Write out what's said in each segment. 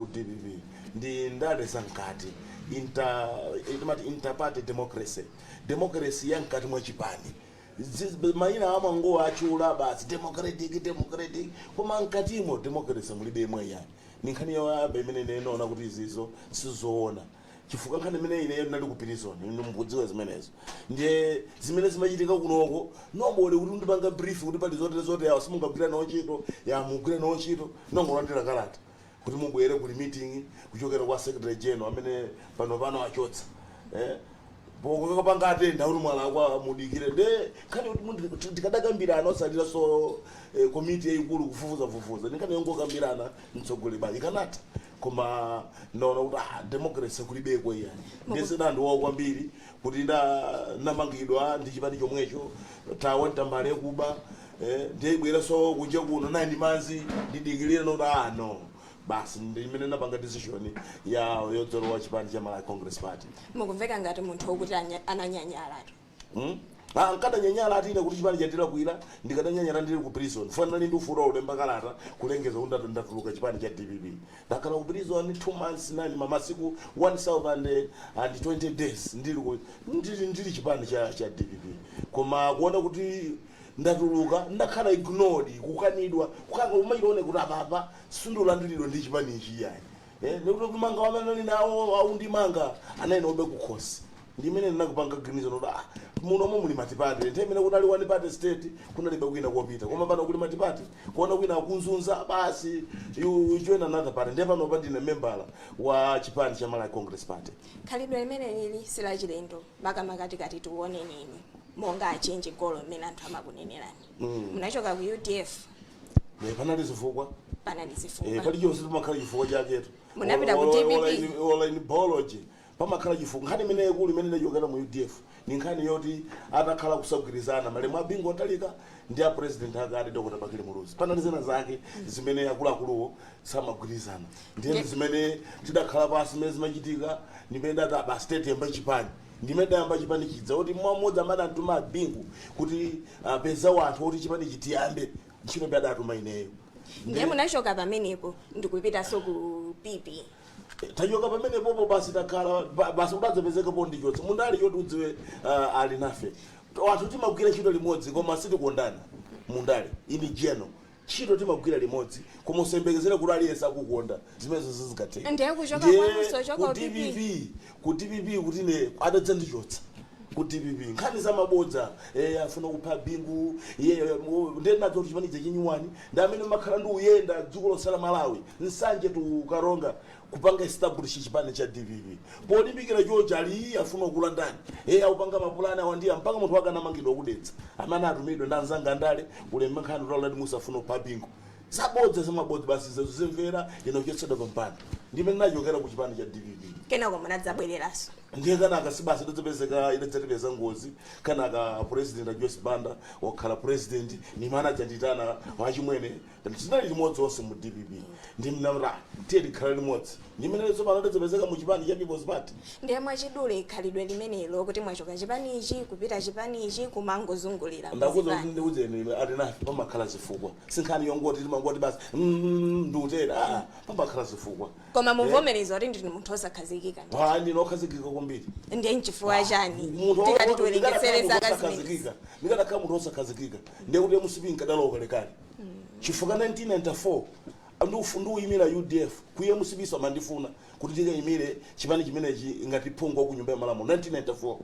DPP ndi ndale sankati interparty democracy yankati mwa chipani maina amango achula basi democratic koma nkatimo democracy mulibe imwe yani ninkhani yoyamba imene nenoona kuti izizo sizoona chifukwa nkhani imene ine ndinali ku prison ndimbudziwa zimenezo ndiye zimene zimachitika kunoko nobole kuti ndipanga brief kuti pali zote yawo simungagwira nawo ntchito mugwire nawo ntchito nongolandira kalata kuti mubwere kuli meeting kuchokera kwa secretary general amene pano achotsa poko panga atenda kuti mwala kwa mudikire de khani kuti tikadakambirana osalira so committee yayikulu kufufuza ndikane yongokambirana mtsogole bali kanata koma naona kuti democracy kulibeko yani ndese ndandiwa kwambiri kuti namangidwa ndi chipani chomwecho tawa tambale kuba ndiyibwera so kunje kuno 9 manzi ndidikirira no no basi ndimene napanga decision ya yodzorowa chipani cha Malawi Congress Party. Mukumveka ngati munthu wokuti ananyanyala tu. Nkadanyanyala atine kuti chipani chatira kuira ndikadanyanyala ndiri ku prison. Fana ndi ufura ulemba kalata kulengeza kuti ndatuluka chipani cha DPP. Ndakhala ku prison 2 months 9 mamasiku 1020 days ndiri chipani cha DPP. Koma kuona kuti ndatuluka ndakhala ignored kukanidwa kukanga umayione kuti apapa sindolandiridwa ndi chipani ichi yani nekuti kumanga wamene nawo aundimanga anainobe kukhosi ndimene ndinakupanga ganizo kuti muno muli matipati ntemene kuti ali one party state kunalibe kwina kopita koma pano kuli matipati kuona kwina kunzunza basi you join another party ndipo pano ndine member wa chipani cha Malawi Congress Party. Khalidwe limene lili sila chilendo makamaka tikati tuone nini monga achenje golo mmene anthu amakunenerani. Munachoka ku UDF. Panali zifukwa. Pali chonse tumakhala chifukwa chaketu. Munapita ku DPP. Online biology. Pamakhala chifukwa nkhani imene yakulu imene ndachokera mu UDF. Ni nkhani yoti atakhala kusagwirizana malemu abingo otalika ndi a president akati Dr. Bakili Muluzi. Panali zina zake zimene yakuluakuluwo samagwirizana. Ndiye zimene tidakhala pasi zimene zimachitika ndimene data ba state yamba chipani. Ndimene yamba chipani chidza kuti mmodzi amene antuma abingu kuti peza wanthu kuti chipani chitiyambe ntchito bada atuma ineyo. Ndiye munachoka pamenepo ndikupita so ku PP. Tachoka pamenepo basi takhala basi udadzapezeka po ndichotse mundali yoti udziwe ali nafe wanthu timagwira ntchito limodzi koma sitikondana mundali ini jeno ntchito timagwira limodzi koma usembekezere kuti aliyense akukonda zimenezo zizikatheka. Ndiye kuchoka kwanuso choka ku DPP kuti ne adadza ndichotsa ku DPP nkhani za mabodza afuna kupha bingu ndenadzo kuti chipani chechinyuwani ndi amene makhala ndi uyenda dziko losala Malawi nsanje tukaronga kupanga establish chipani cha DPP polimbikira chocho ali afuna kulandani akupanga mapulani awandiya mpaka munthu akanamangidwa kudetsa amene atumidwe ndanzanga ndale ulembe nkhani kuti musafuna kupha bingu sabodza zamabodza basi zimvera inochetsedwa pampando ndimene nachokera ku chipani cha DPP kenako munadzabwereraso ndiye kanaka sibasi idzapezeka idzatipeza ngozi kanaka president Joyce Banda wakhala president ni manager nditana wachimwene tinali limodzi onse mu DPP ndimnamra tiye likhala limodzi ndimene tsopano idzapezeka mu chipani cha People's Party. Ndiye mwachidule khalidwe limenelo kuti mwachoka chipani ichi kupita chipani ichi kumangozungulira ndakuza kuti ndiudzeni ali nafe pamakhala zifukwa sinkhani yongoti timangoti basi ndutera pamakhala zifukwa koma muvomereza kuti ndinu munthu osakhazikika ndinokhazikika kwambiri ndiye nchifukwa chani tikati tiwerengesereza akazikhazikika ndikadakhala munthu osakhazikika ndiye kuti musipi nkadalowa lekale chifukwa 1994 nduyimira UDF kuye musibiso amandifuna kuti tikayimire chipani chimenechi ngati phungu ku nyumba ya malamulo 1994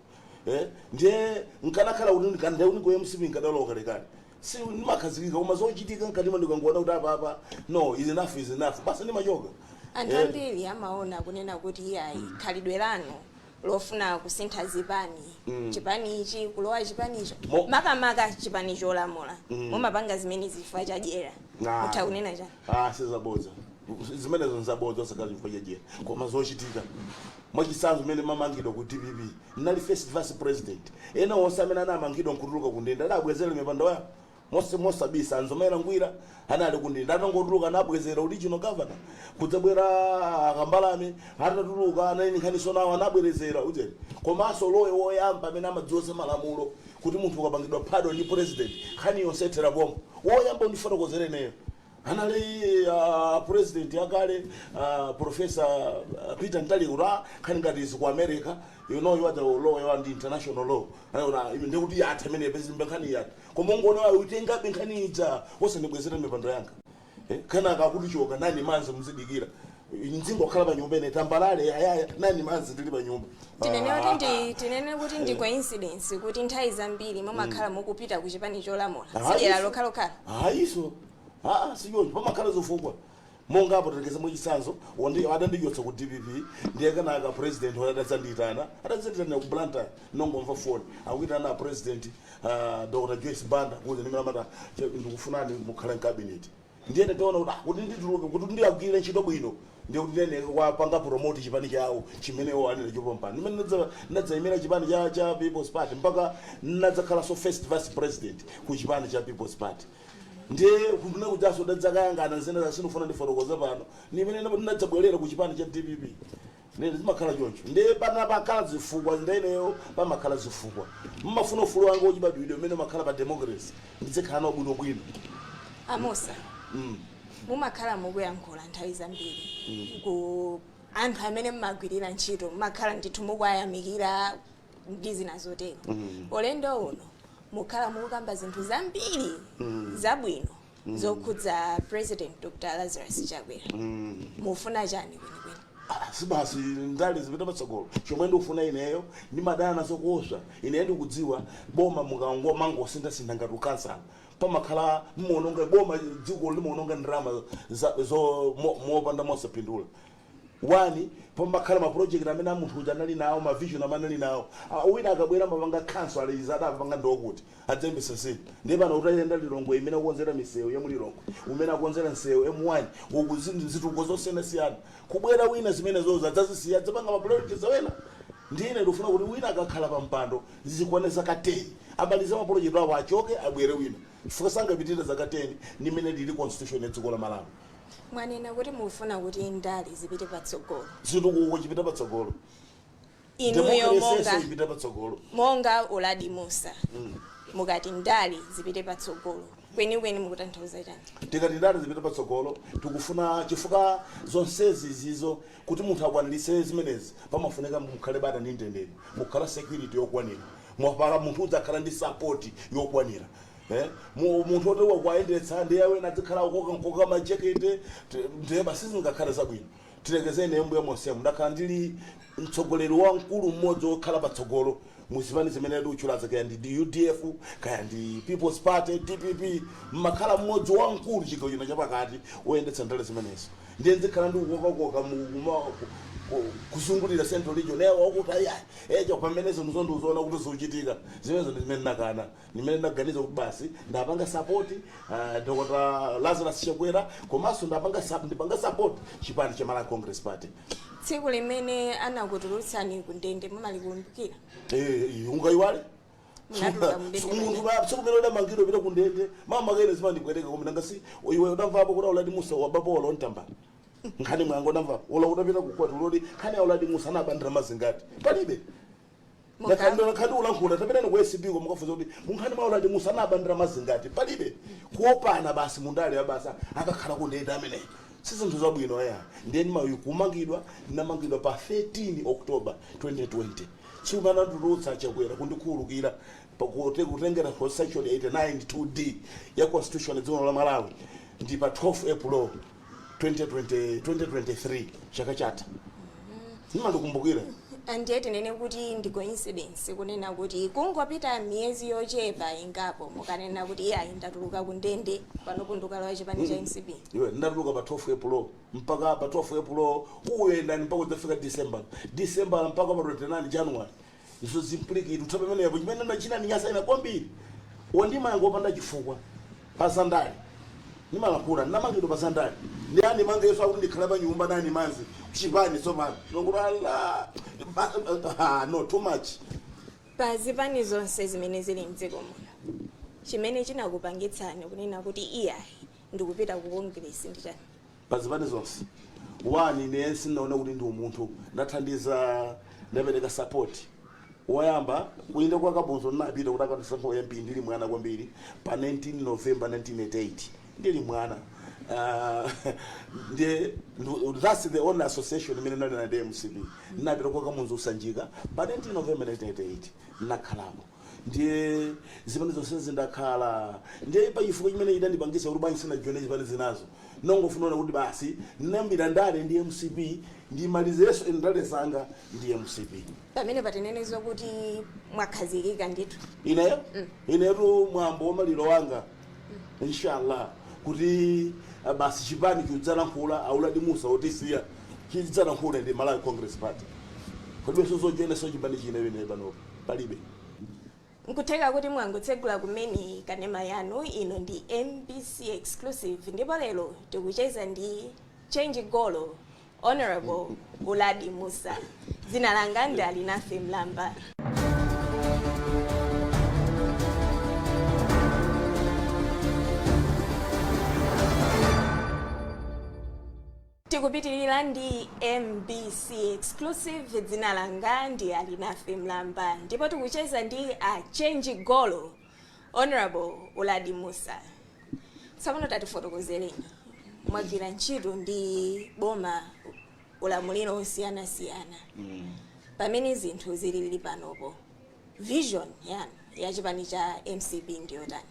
ndiye nkanakhala kuti ndikandaye kuye musipi nkadalowa lekale si ndimakhazikika koma zochitika nkatima ndikangoona kuti apa no is enough basi ndimachoka. Anthu ambiri amaona kunena kuti ayi khalidwe lanu lofuna kusintha zipani chipani ichi kulowa chipani icho makamaka chipani cholamula mumapanga zimene zifukwa chadyera utha kunena chani sizabodza zimenezo nzabodza osakhala chifukwa chadyera koma zochitika mwachisanzo imene mamangidwa ku DPP nali first vice president ena onse amene anamangidwa nkutuluka kundenda adabwezera mipando yawo mosabisa anzomera ngwira anali kundinda atangotuluka anabwezera original governor kudzabwera akambalame atatuluka anali nkhaniso nawo anabwerezera ujeni komanso loye woyamba amene amadzoza malamulo kuti munthu ukapangidwa phado ndi president nkhani yonse ethera pomwe woyamba undifotokozere neyo anali president yakale Professor Peter Ntalikura khani ngati ku America, you know you are the law, you are the international law. Ndikuti yatha mene bezimbe nkhani yatha koma ngone wayo utenga benkhani ita osandibwezera mipando yanga kana akakuti choka nani manzi muzidikira nzingo khala panyumba ine tambalale ayaya nani manzi ndili panyumba tinene kuti ndi coincidence kuti nthawi zambiri mumakhala mukupita ku chipani cholamula sijera lokhalokhala ayiso siyonje pamakhala zofukwa monga apo tekeze muchisanzo adandiyotsa ku DPP ndiye kana aka president wadadzanditana ku Blantyre nongomva phone akuitana president Dr. Joyce Banda kuze ndimamata ndikufunani mukhala cabinet ndiye nditaona kuti ndituluke kuti ndiyagwire ntchito bwino ndiye kuti ndene kwapanga promote chipani chawo chimenewo anene chopompana nimene nadzayimira chipani cha People's Party mpaka nadzakhala so first vice president ku chipani cha People's Party ndiye kumene kujaso dadzakayangana zene zasinofuna ndifotokoza pano nimene nadzabwerera ku chipani cha DPP ndiye zimakhala choncho ndiye pana pakhala zifukwa ndeneyo pamakhala zifukwa mmafuna ufulu wangu ochibadwidwe umene makhala pa democracy ndidzekhala na bwino Amosa mumakhala mukuyankhula nthawi zambiri ku anthu amene mmagwirira ntchito mumakhala ndithu mukuayamikira ndi zina zotero ulendo uno mukhala mukukamba zinthu zambiri zabwino zokhudza President Dr. Lazarus Chakwera mufuna chani kwenikweni sibasi ndali zipita patsogolo chomwe ndikufuna ineyo ndimadana nazo kuoswa ine ndikudziwa boma mukangoma ngosinda ngati ukansala pamakhala mmononga boma dziko limononga ndrama zo mopanda mosapindula wani pamakhala ma project amene amunthu uja anali nawo ma vision amene ali nawo wina akabwera mapanga council alizada apanga ndokuti adzembesa sini ndiye pano utayenda Lilongwe imene akonzera misewu ya Mulilongwe umene akonzera nsewu M1 ukuzindu zituko zosiyana siyana kubwera wina zimene zoza dzazisiya dzapanga ma priorities awena ndine ndofuna kuti wina akakhala pa mpando zizikwaneza ka 10 abaliza ma project awo achoke abwere wina chifukwa sangapitira zaka 10 nimene lili constitution ya dziko la Malawi mwanena kuti mufuna kuti ndali zipite patsogolo zitukuko chipita patsogolo inuyo ipita patsogolo monga Uladi Musa mukati ndali zipite patsogolo kwenikweni mukutanthauza chani tikati ndali zipite patsogolo tikufuna chifukwa zonsezi zizo kuti munthu akwaniritse zimenezi pamafunika mukhale bata ndi mtendere mukhala security yokwanira mwapaka munthu udzakhala ndi support yokwanira munthu ote wakwayendetsa ndiye wena dzikhala koka majekete ndiye basi zingakhala zabwino tilekezene mbuya monsemu ndakhala ndili mtsogoleri wamkulu mmodzi wokhala patsogolo muzipani zimene ndiuchulaza kaya ndi UDF kaya ndi People's Party DPP mmakhala mmodzi wamkulu chigawo chino chapakati woyendetsa ndale zimenezo ndiye ndikhala ndikukokakoka kusungulira Central Region okuti ejo pamenezo muzondiuzoona kuti zochitika zimenezo ndimene nakana nimene naganiza kuti basi ndapanga support Dr. Lazarus Chakwera komanso ndipanga support chipani cha Malawi Congress Party tsiku limene anakutulutsani ku ndende mumalikumbukira ungayiwale munatuluka mu ndende munthu sikumene udamangidwa pita ku ndende mama kaine zimandibwereka koma ngasi iwe udamvapo kuti Uladi Musa wabapo wala ontambala nkhani mwango ndamva ola utapita kukwati lodi khani Uladi Musa anabandira mazingati palibe khandi ulankhula tapita ku SB ko mukafuza kuti munkhani mwa Uladi Musa anabandira mazingati palibe kuopana basi mundale abasa akakhala ku ndende amene sizinthu zabwino ndeni mayu kumangidwa ndinamangidwa pa 13 October 2020 chimana tutulutsa Chakwera kundikhululukira kutengera for section 89 2D ya constitution dziko la Malawi ndi pa 12 April 2023 chaka chatha nimandikumbukira ndiye tinene kuti ndi coincidence kunena kuti kungopita miyezi yochepa ingapo mukanena kuti iye ndatuluka ku ndende pano kundukala chipani cha MCP iwe ndatuluka pa 12 April mpaka pa 12 April uyenda mpaka kuzafika December mpaka pa 29 January izo zimplikiti uthape mene yapo chimene ndachina ni nyasa ina kwambiri wandima yango panda chifukwa pasandali nimalakula namangidwa pasandali ndiyani mange yeso akuti ndikhala pa nyumba nani manzi chipani sopano nongulala no too much pazipani zonse zimene zili mdziko muno chimene chinakupangitsani kunena kuti iyayi ndikupita ku Congress ndi chani pazipani zonse wani ne sinaona kuti ndi umunthu ndathandiza ndapereka support wayamba kuinde kwa Kabunzo napita kuti akatisankho MP ndili mwana kwambiri pa 19 November 1988 ndili mwana that's the only association imene nali na DMCP napita kwa kamunzu usanjika pa 19 November 1988 nakhalapo ndiye zimene zonse zindakhala ndiye pa chifukwa chimene idandipangisa kuti bwanji sina zipani zinazo nongofunona kuti basi nambira ndale ndi MCP ndimalizeso ndale zanga ndi MCP pamene patenenezwa kuti mwakhazikika ndithu inetu mwambo wamaliro wanga inshallah kuti basi chipani chiudzalankhula auladi musa otisiya chidzalankhula ndi Malawi Congress Party kodi sozojoyina so chipani chine bene pano palibe nkutheka kuti mwangotsegula kumene kanema yanu ino ndi MBC exclusive ndipo lero tikucheza ndi Change Golo Honorable Uladi Musa dzina langa ndi Alinafe Mlamba. Tikupitirira ndi MBC exclusive dzina langa ndi Alinafe Mlamba ndipo tikucheza ndi Change Golo Honorable Uladi Musa. Samuno tatifotokozereni mwagwira ntchito ndi boma ulamuliro osiyana-siyana pamene zinthu zilili panopo vision ya chipani cha MCP ndiyo tani?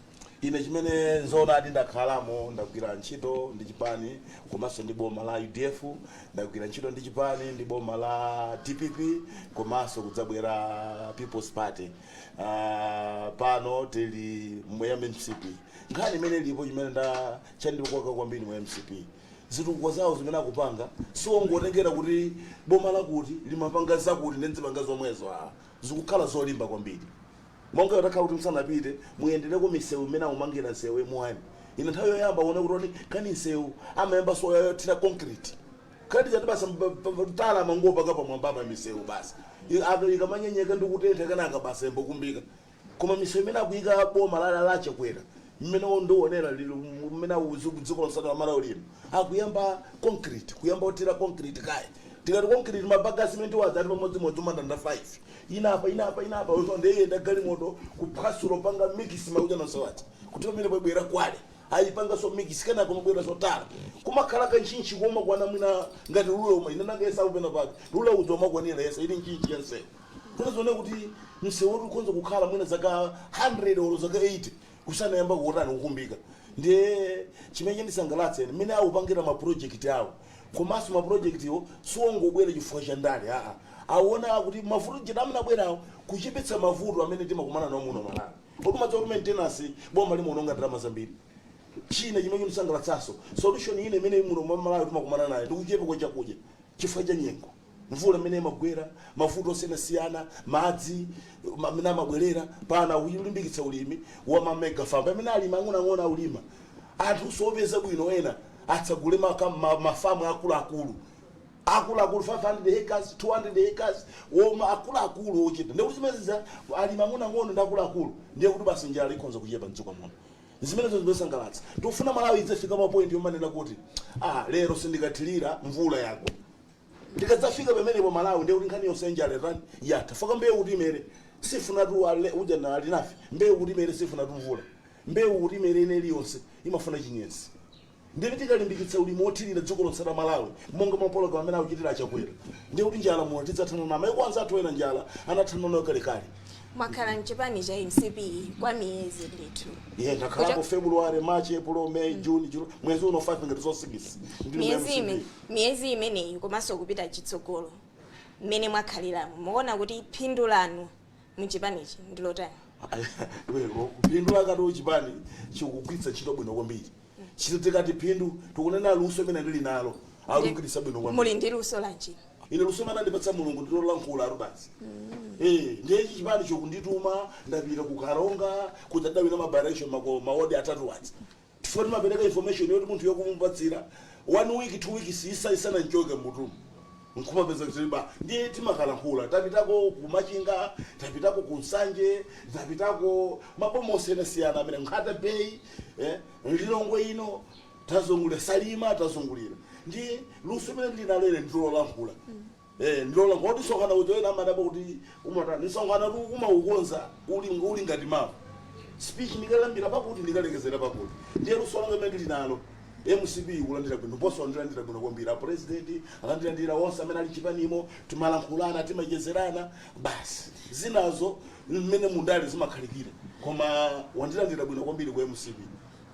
Ine chimene zona adi ndakhalamo ndagwira ntchito ndi chipani komanso ndi boma la UDF ndagwira ntchito ndi chipani ndi boma la DPP komanso kudzabwera People's Party pano tili mu MCP nkhani imene ilipo chimene chandikoka kwambiri mu MCP zitukuko zawo zimene akupanga siwongotengera kuti boma lakuti limapanga zakuti ndenzipanga zomwezo zikukhala zolimba kwambiri monga yotakhala kuti msanapite muyendereko misewu imene akumangira nsewu emwani ine nthawi yoyamba uone kuti kani nsewu amayamba soyothira concrete kadi chati basa tala mangopa kapa mwambapa misewu basi ikamanyenyeka ndi kutentha kanaka basa embokumbika koma misewu imene akuyika boma lache kwera mmene ndionera lilo mmene dziko lonsaka la Malawi lino akuyamba concrete kuyamba otira concrete kaya tikati concrete mabaga cement wadzati pamodzi umandanda 5 inapa uzonde ndagali moto kuphwasulo panga mix mauja na sawati kuti pamene pobwera kwale ayipanga so mix kana kumabwera zotala kumakhala kanchinchi koma kwana mwina ngati lulo umwe inananga yesa upena pake lulo uzoma kwanira yesa ili nchinchi yanse kunazone kuti msewu ukonza kukhala mwina zaka 100 olo zaka 80 kusana yamba kuotani kukumbika ndiye chimene ndisangalatse mene aupangira ma project awo komanso ma project yo siwongobwera chifukwa cha ndale aona kuti mavuto chidamuna bwerawo kuchipetsa mavuto amene timakumana nawo muno Malawi kuti madzoto maintenance boma limononga drama zambiri china chimene ndisangalatsaso solution ine imene muno Malawi timakumana nayo ndikuchepa kwa chakudya chifukwa cha nyengo mvula imene imagwera mavuto osiyana madzi amene amabwerera pana ulimbikitsa ulimi wa mamega farm amene alima ang'ono ulima anthu sopeza bwino ena atsagule mafamu akuluakulu 500 acres 200 acres woma akuluakulu ochita ndikuti zimene alima ang'ono ndi akuluakulu ndiye kuti basi njala ikhonza kuchepa mdziko muno zimene zosangalatsa tikufuna Malawi idzafika pa point yomanena kuti lero sindikathirira mvula yako ndikadzafika pamenepo Malawi ndiye kuti nkhani yonse njala tani yatafaka mbewu kuti imere sifuna tu uja na Alinafe mbewu kuti imere sifuna tu mvula mbewu kuti imere ine iliyonse imafuna chinyesi ndiye tikalimbikitsa ulimi othirira dziko lonse la Malawi monga mapologalamu amene akuchitira achakwera ndiye kuti njala muno tidzathana nayo maiko anza athu ena njala anathana nayo kalekale mwakhala mchipani cha MCP kwa miyezi ndithu ndakhalapo February March April May June July mwezi uno 5 ngati zosikisi miyezi imeneyi komanso kupita chitsogolo mmene mwakhalira muona kuti phindu lanu mchipanichi ndilotani? Phindu lakati chipani chikugwiritsa ntchito bwino kwambiri chititikati phindu tikunena luso imene ndili nalo alugwiritsa bwino kwambiri muli ndi luso lanji ine luso mana ndipatsa mulungu ndilolankhula basi ndiye chipani chokundituma ndapita kukaronga kudzadawina mabdirection maodi atatu wadzi tifuna timapereka information yoti munthu yokumupatsira 1 week 2 weeks isana nchoke mutumu nkumapeza kuti ndiye timakalankhula tapitako kumachinga tapitako kunsanje tapitako mabomo osiyana amene Nkhata Bay Lilongwe ino tazungulira Salima tazungulira ndiye luso imene ndinalo ine ndilolankhula ndilola ngoti sokana ujoyina amadabo kuti umatani sokana umaukonza uli ngati mawu speech ndikalambira pakuti ndikalekezera pakuti ndiye luso langa imene ndinalo MCP kulandira bwino poso ndilandira bwino kwambiri a president alandirandira onse amene ali chipanimo timalankhulana timachezerana basi zinazo mmene mundali zimakhalikira koma wandilandira bwino kwambiri ku MCP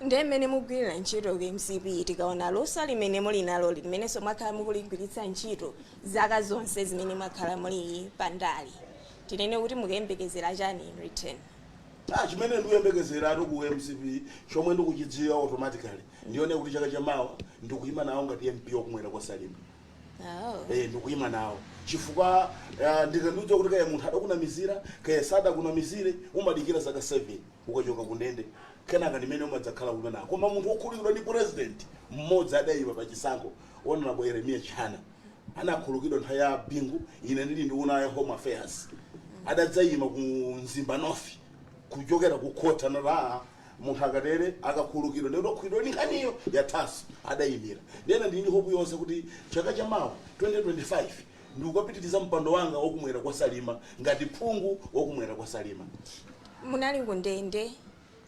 ndemene mugwirira ntchito ku MCP tikaona luso limene muli nalo limenenso mwakhala mukuligwiritsa ntchito zaka zonse zimene mwakhala muli pandali tinene kuti mukuyembekezera chani in return chimene ndikuyembekezera ati ku MCP chomwe ndikuchidziwa automatically ndione kuti chaka chamawa ndikuyima nawo ngati MP okumwera kwa Salima ndikuyima nawo chifukwa ndikandiuza kuti kaya munthu adakunamizira kaya sadakunamizire umadikira zaka 7 ukachoka kundende kenaka ndimene umadzakhala kumene nako koma munthu wokhululukidwa ndi president mmodzi adayipa pa chisankho onanabo Yeremia Chana anakhululukidwa nthawi ya bingu ine ndili ndiuna ya Home Affairs adadzayima ku Mzimba North kuchokera ku khota na munthu akatere akakhululukidwa ndi kukhululukidwa ndi nkhaniyo yathaso adayimira ndiyena ndili ndi hope yonse kuti chaka chamawa 2025 ndikukapitiriza mpando wanga wokumwera kwa Salima ngati phungu wokumwera kwa Salima munali kundende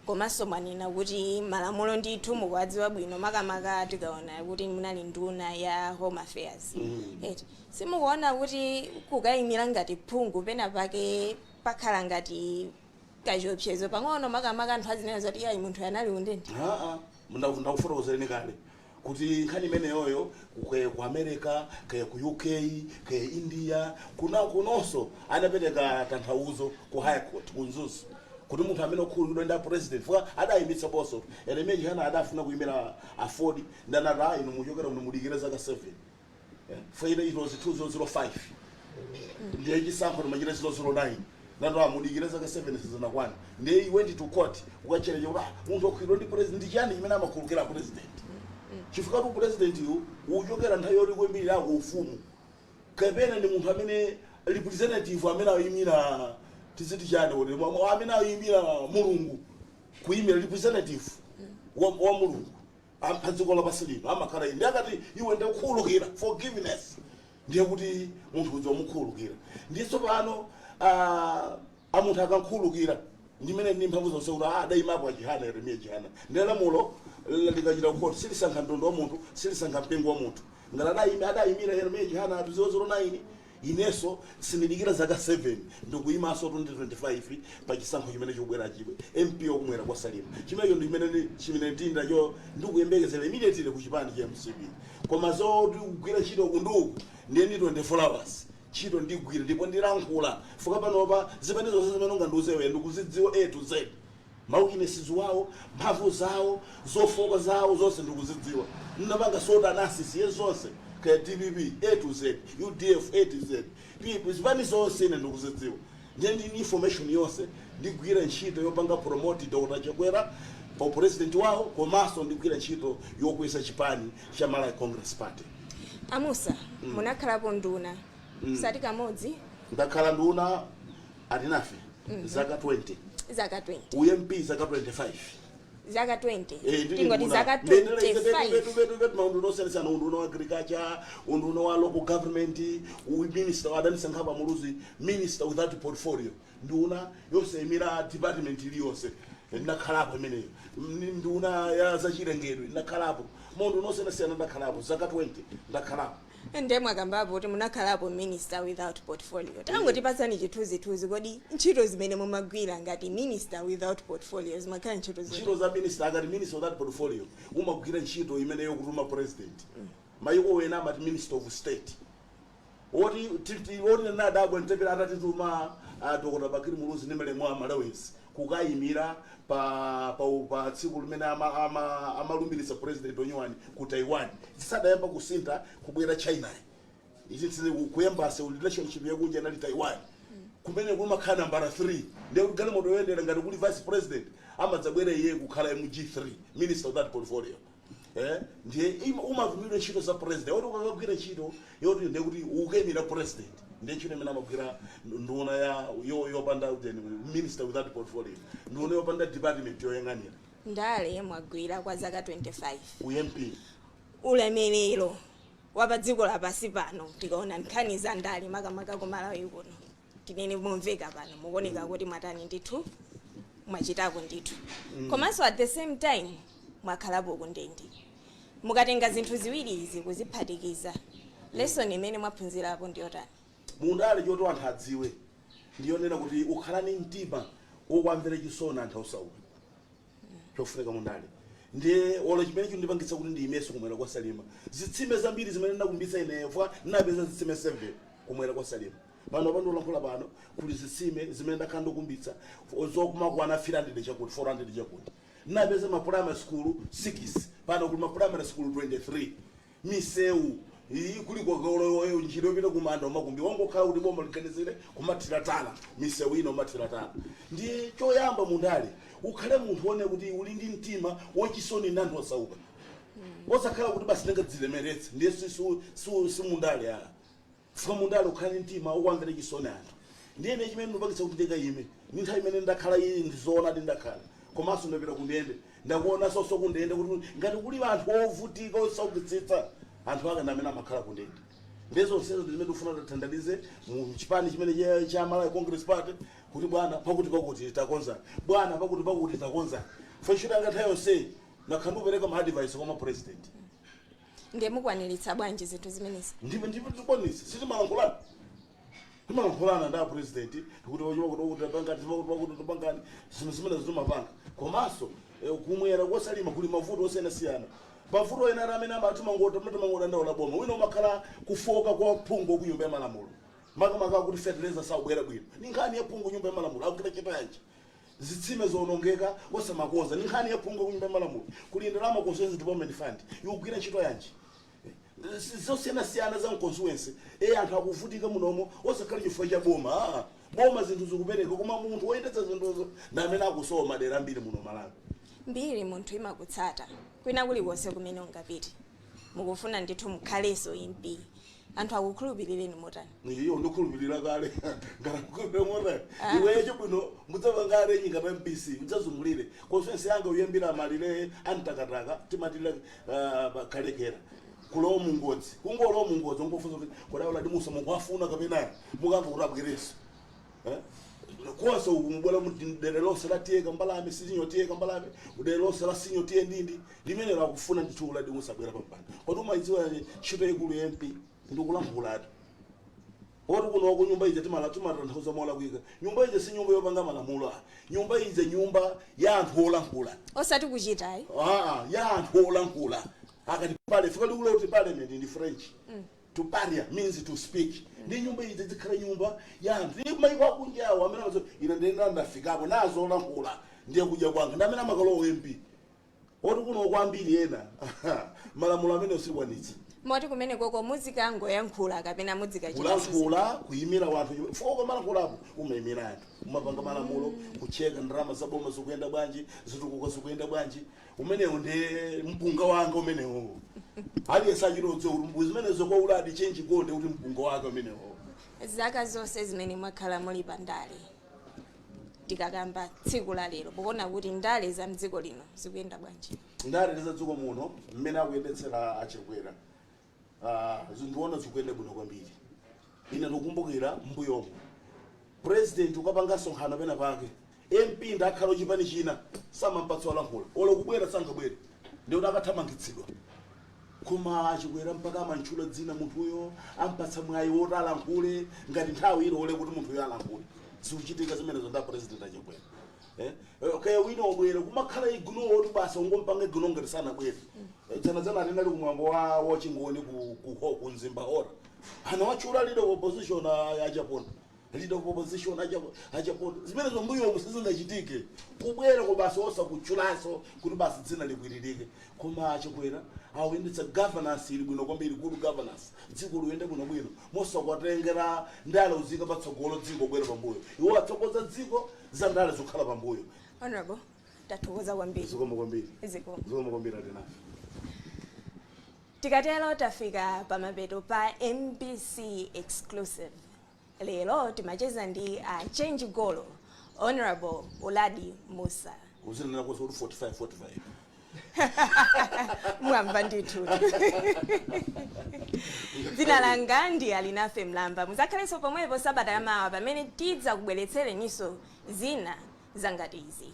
komanso mwanena kuti malamulo ndithu mukuwadziwa bwino makamaka tikaona kuti munali nduna ya Home Affairs simukuona kuti kukayimira ngati phungu pena pake pakhala ngati kachiopsezo pang'ono makamaka anthu azinena zoti ayi munthu anali kundende ndakufotokozereni kale kuti nkhani imeneyoyo ku America kaya ku UK kaya India kunonso anapereka tanthauzo ku High Court kunzuzu kuti munthu amene okhululukidwa ndi president fuka adayimitsa boso Yeremia Chana adafuna kuyimira afford ndanata inu muchokera muno mudikira zaka 7 faida it was 2005 ndiye chisankho timachita 009 nando amudikira zaka 7 sizanakwana ndiye he went to court ukachelera kuti munthu okhululukidwa ndi president chani imene amakhululukira president chifukwa kuti president uchokera nthawi yoti kwembiri yako ufumu kapena ndi munthu amene representative amene ayimira tiziti chani kuti amene ayimira mulungu kuyimira representative wa mulungu padziko lapansi lino amakhala ndi akati iwe ndikukhululukira forgiveness ndiye kuti munthu uja umukhululukira ndiso pano munthu akankhululukira ndimene ndi mphamvu zonse kuti adayimapo achihana Yeremia Chana ndiye lamulo likachita kuti silisankha mtundu wa munthu silisankha mpingo wa munthu ngati adayimira Yeremia Chana 009 ineso sinidikira zaka 7 ndikuyimaso 2025 pa chisankho chimene chikubwera chibwe MP okumwera kwa Salima chimenecho chimene ndindacho ndikuyembekezera immediately ku chipani cha MCP koma zoti kugwira ntchito kunduku ndiye ndi 24 hours ntchito ndigwira ndipo ndilankhula fuka panopa zimene zonse zimene ungandiuzewe ndikuzidziwa A to Z mawukinesis wawo mphamvu zawo zofoka zawo zonse ndikuzidziwa ndinapanga soda analysis yezonse kaya DBB A to Z UDF A to Z zipani zonse ine ndikuzidziwa ndiye ndini information yonse ndigwira ntchito yopanga promote Dr. Chakwera pa president wawo komanso ndigwira ntchito yokweza chipani cha Malawi Congress Party amusa munakhalapo nduna sati kamodzi ndakhala nduna atinafe zaka 20 UMP zaka 25 zaka 20 tingoti zaka 25 maundu osenesana unduna wa agriculture unduna wa local government minister wadanisankha pamuluzi minister without portfolio nduna yosayimira department iliyonse ndakhalapo imeneyo nduna ya zachilengedwe ndakhalapo maundu osenesana ndakhalapo zaka 20 ndakhalapo ndemwe akambapo kuti munakhalapo minister without portfolio tangotipatsani chithunzithunzi kodi ntchito zimene mumagwira ngati minister without portfolio zimakhala ntchito za minister akati minister without portfolio umagwira ntchito imene yokutuma president mayiko wena amati minister of state oti nadabwe ntepera atatituma Dr. Bakiri Muluzi ndi Malemu a Malawezi kukayimira pa tsiku limene amalumbirisa president onyuwani ku Taiwan zisadayamba kusintha kubwera China izi kuyambasa relationship yakunja nali Taiwan kumene kumakhala nambara 3 ndiye kuti galimoto yoyendera ngati kuli vice president amadzabwera iye kukhala MG3 minister of that portfolio ndiye umavumira ntchito za president oti ukakagwira ntchito yoti ndiye kuti ukemira president ndiye ntchito imene amagwira nduna yopanda minister without portfolio nduna yopanda department yoyang'anira ndale mwagwira kwa zaka 25 UMP ulemerero wapa dziko lapansi pano tikaona nkhani za ndale makamaka ku Malawi kuno tinene mumveka pano mukuoneka kuti mwatani ndithu mwachitako ndithu komanso at the same time mwakhalapo kundende mukatenga zinthu ziwiri izi kuziphatikiza lesson imene mwaphunzirapo ndiyotani mundale choti anthu adziwe ndiyonena kuti ukhalani mtima wokwamvera chisoni anthu osauka chofunika mundale ndiye olo chimene chindipangitsa kuti ndiyimeso kumwera kwa Salima zitsime zambiri zimene ndakumbitsa ineyo fwa napeza zitsime 7 kumwera kwa Salima pano pandolankhula pano kuti zitsime zimene ndakhala ndikumbitsa zokumakwana 300 chakuti 400 chakuti napeza ma primary school 6 pano kuli ma primary school 23 misewu kuli kwa njiro pita kumanda makumbi wangokhala kuti boma liganizire kumathiratana misewu ino mathiratana ndiye choyamba mundale ukhale munthu one kuti uli ndi mtima wachisoni ndi anthu osauka osakhala kuti basi ndingadzilemeretse ndiye simundale ya fika mundale ukhale mtima wokwamvera chisoni anthu ndiye ne chimene ndipangitsa kuti ndikayime ni nthawi imene ndakhala iyi ndizoona ndi ndakhala komanso ndapita kundende ndakuona sonso kundende kuti ngati kuli anthu ovutika osaukitsitsa anthu ake ndamene amakhala kundende ndizo nsezo zimene tifuna tathandalize mu chipani chimene cha Malawi Congress Party kuti bwana pakuti takonza bwana pakuti takonza fashira ngatha yonse nakhandu pereka ma advice kwa president ndiye mukwaniritsa bwanji zinthu zimenezi ndipo tikwanisa timalankhulana nda president kuti kuti tapangani zimene zimapanga komanso kumwera kwa Salima kuli mavuto osiyanasiyana mavuto ena amene amati mangota ndaula boma wina umakhala kufoka kwa phungu ku nyumba ya malamulo makamaka kuti fertilizer saubwera bwino ni nkhani ya phungu nyumba ya malamulo akukita chipanje zitsime zonongeka osamakonza ni nkhani ya phungu ku nyumba ya malamulo kuli ndalama constituency development fund yokugwira ntchito yanji zosiyana za constituency anthu akuvutika munomo osakhala chifukwa cha boma boma zinthu zikupereka koma munthu woyendetsa zinthuzo ndamene akusowa madera ambiri muno Malawi mbiri munthu imakutsata kwina kuliwonse kumene ungapite mukufuna ndithu mukhalenso MP anthu akukhulupirireni motani iyo ndikhulupirira kale ngarakukhulupirira motani iwecho bwino mudzapangale nyinga pa MPC udzazungulire constituency yanga uyambira malire antakataka timatile kalekera kulo mungodzi kungolo mungodzi ngofuza kuti kodawula dimusa mukwafuna kapena mukanga kurabwireso kwanza ukubona mudere lonse latiyeka mbalame sinyotiyeka mbalame udere lonse la sinyotiye ndindi limene lakufuna ndithula dimusabwera pampanda kodi umayidziwa ntchito ikulu ya MP ndikulankhulatu oti kuno ku nyumba ije timatanthauza mola kuika nyumba ije si nyumba yopanga malamulo nyumba ije nyumba ya anthu olankhula osati kuchita ya anthu olankhula akati pale fika ndikulo kuti parliament ndi French to paria means to speak ndi nyumba ije zikhala nyumba ya anthu ndi maiko akunjawo amene amazo ina ndenda ndafikapo nazo olankhula ndiye kuja kwanga ndamene amakalowa MP oti kuno kwambiri ena malamulo amene usikwanitsa moti kumene koko muzika ngoyankhula kapena muzika kulankhula kuyimira wanthu foko malankhulapo umayimira anthu umapanga malamulo kucheka ndalama za boma zikuyenda bwanji zitukuko zikuyenda bwanji umenewo ndiye mpunga wanga umenewo aliyense achitodze kuti mbuzi zimenezo kwa uladi change gonde kuti mpunga wake umenewo zaka zonse zimene mwakhala muli pa ndale tikakamba tsiku la lero pokuona kuti ndale za mdziko lino zikuyenda bwanji ndale za dziko muno mmene akuyendetsera achikwera zindiona zikuyenda bwino kwambiri ine ndikukumbukira mbuyomo president ukapanga sonkhano pena pake MP ndakhala chipani china samampatsa olankhula olo kubwera sangabwere ndiye akathamangitsidwa koma achikwera mpaka amantchula dzina munthuyo ampatsa mwayi woti alankhule ngati nthawi ilole kuti munthuyo alankhule zikuchitika zimenezo nda president achikwera kaya wina obwera kumakhala ignore kuti basa ungompanga ignore ngati sanabwere dzana atinali kumwambo wa chingoni ku Nzimba ora ana wachula leader of opposition ya Japan leader of opposition ya Japan zimenezo mbuyo sizingachitike kubwera ko basa osa kuchulaso kuti basa dzina likwiririke koma achikwera awendetsa governance ili bwino kwambiri good governance dziko luyende bwino bwino mosakwatengera ndale uzika patsogolo dziko bwera pambuyo iwo atsogoza dziko za ndale zokhala pambuyo honorable tathokoza kwambiri zikomo kwambiri atena tikatero tafika pamapeto pa MBC exclusive lero timacheza ndi change golo honorable Uladi Musa kuzinena kwa 45 mwamba ndithu dzina langa ndi Alinafe Mlamba muzakhalenso pomwepo sabata yamawa pamene tidza kubweretsereninso zina zangati izi.